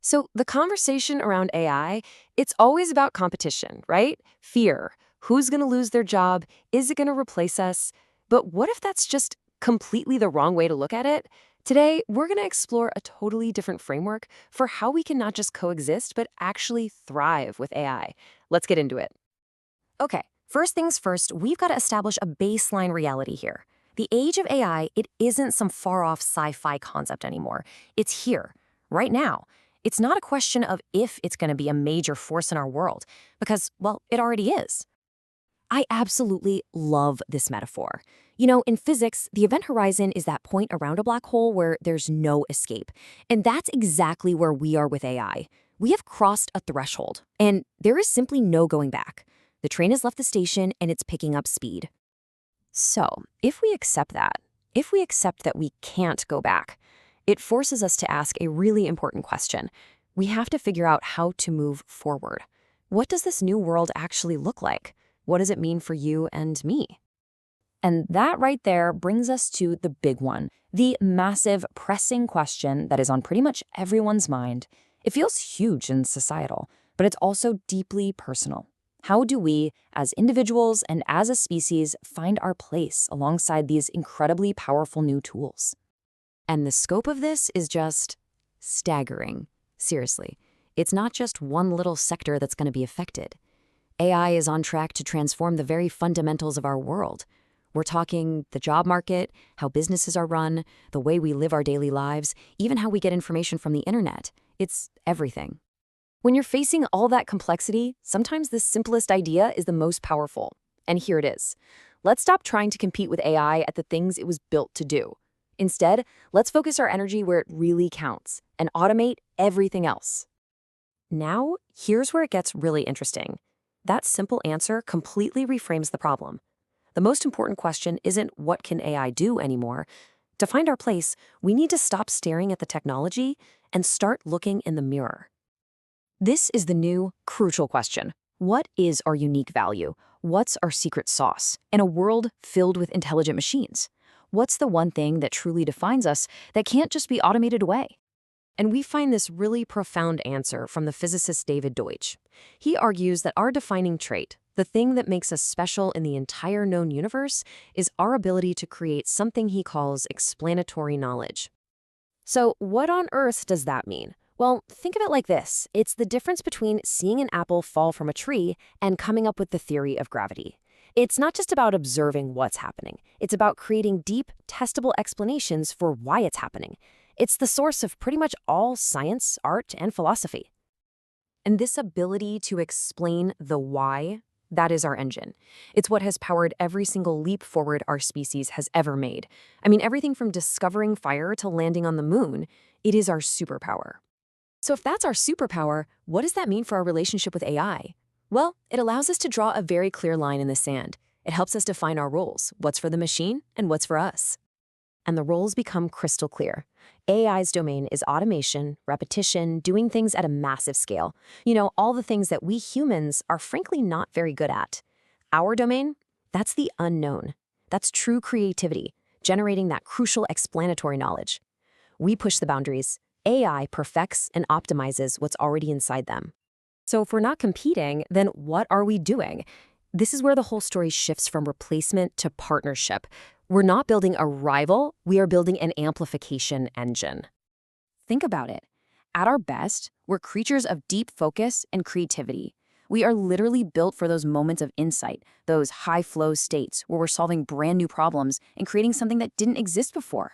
So the conversation around AI, it's always about competition, right? Fear. Who's going to lose their job? Is it going to replace us? But what if that's just completely the wrong way to look at it? Today, we're going to explore a totally different framework for how we can not just coexist, but actually thrive with AI. Let's get into it. Okay, first things first, we've got to establish a baseline reality here. The age of AI, it isn't some far off sci fi concept anymore. It's here, right now. It's not a question of if it's going to be a major force in our world, because, well, it already is. I absolutely love this metaphor. You know, in physics, the event horizon is that point around a black hole where there's no escape. And that's exactly where we are with AI. We have crossed a threshold, and there is simply no going back. The train has left the station and it's picking up speed. So, if we accept that we can't go back, it forces us to ask a really important question. We have to figure out how to move forward. What does this new world actually look like? What does it mean for you and me? And that right there brings us to the big one, the massive, pressing question that is on pretty much everyone's mind. It feels huge and societal, but it's also deeply personal. How do we, as individuals and as a species, find our place alongside these incredibly powerful new tools? And the scope of this is just staggering. Seriously, it's not just one little sector that's going to be affected. AI is on track to transform the very fundamentals of our world. We're talking the job market, how businesses are run, the way we live our daily lives, even how we get information from the internet. It's everything. When you're facing all that complexity, sometimes the simplest idea is the most powerful. And here it is. Let's stop trying to compete with AI at the things it was built to do. Instead, let's focus our energy where it really counts and automate everything else. Now, here's where it gets really interesting. That simple answer completely reframes the problem. The most important question isn't what can AI do anymore. To find our place, we need to stop staring at the technology and start looking in the mirror. This is the new, crucial question. What is our unique value? What's our secret sauce in a world filled with intelligent machines? What's the one thing that truly defines us that can't just be automated away? And we find this really profound answer from the physicist David Deutsch. He argues that our defining trait, the thing that makes us special in the entire known universe, is our ability to create something he calls explanatory knowledge. So, what on earth does that mean? Well, think of it like this. It's the difference between seeing an apple fall from a tree and coming up with the theory of gravity. It's not just about observing what's happening. It's about creating deep, testable explanations for why it's happening. It's the source of pretty much all science, art, and philosophy. And this ability to explain the why, that is our engine. It's what has powered every single leap forward our species has ever made. I mean, everything from discovering fire to landing on the moon, it is our superpower. So if that's our superpower, what does that mean for our relationship with AI? Well, it allows us to draw a very clear line in the sand. It helps us define our roles, what's for the machine and what's for us. And the roles become crystal clear. AI's domain is automation, repetition, doing things at a massive scale. You know, all the things that we humans are frankly not very good at. Our domain? That's the unknown. That's true creativity, generating that crucial explanatory knowledge. We push the boundaries. AI perfects and optimizes what's already inside them. So if we're not competing, then what are we doing? This is where the whole story shifts from replacement to partnership. We're not building a rival, we are building an amplification engine. Think about it. At our best, we're creatures of deep focus and creativity. We are literally built for those moments of insight, those high-flow states where we're solving brand new problems and creating something that didn't exist before.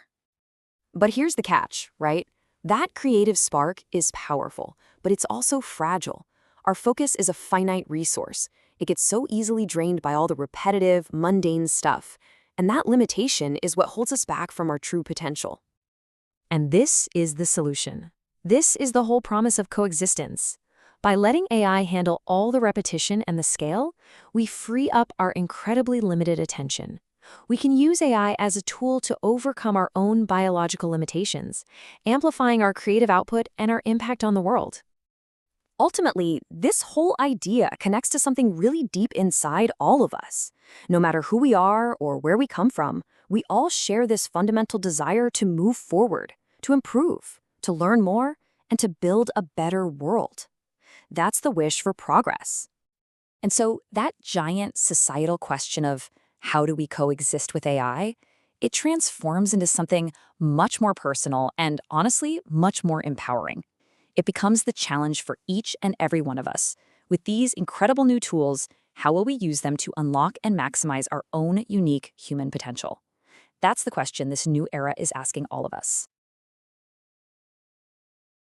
But here's the catch, right? That creative spark is powerful, but it's also fragile. Our focus is a finite resource. It gets so easily drained by all the repetitive, mundane stuff. And that limitation is what holds us back from our true potential. And this is the solution. This is the whole promise of coexistence. By letting AI handle all the repetition and the scale, we free up our incredibly limited attention. We can use AI as a tool to overcome our own biological limitations, amplifying our creative output and our impact on the world. Ultimately, this whole idea connects to something really deep inside all of us. No matter who we are or where we come from, we all share this fundamental desire to move forward, to improve, to learn more, and to build a better world. That's the wish for progress. And so that giant societal question of how do we coexist with AI, it transforms into something much more personal and, honestly, much more empowering. It becomes the challenge for each and every one of us. With these incredible new tools, how will we use them to unlock and maximize our own unique human potential? That's the question this new era is asking all of us.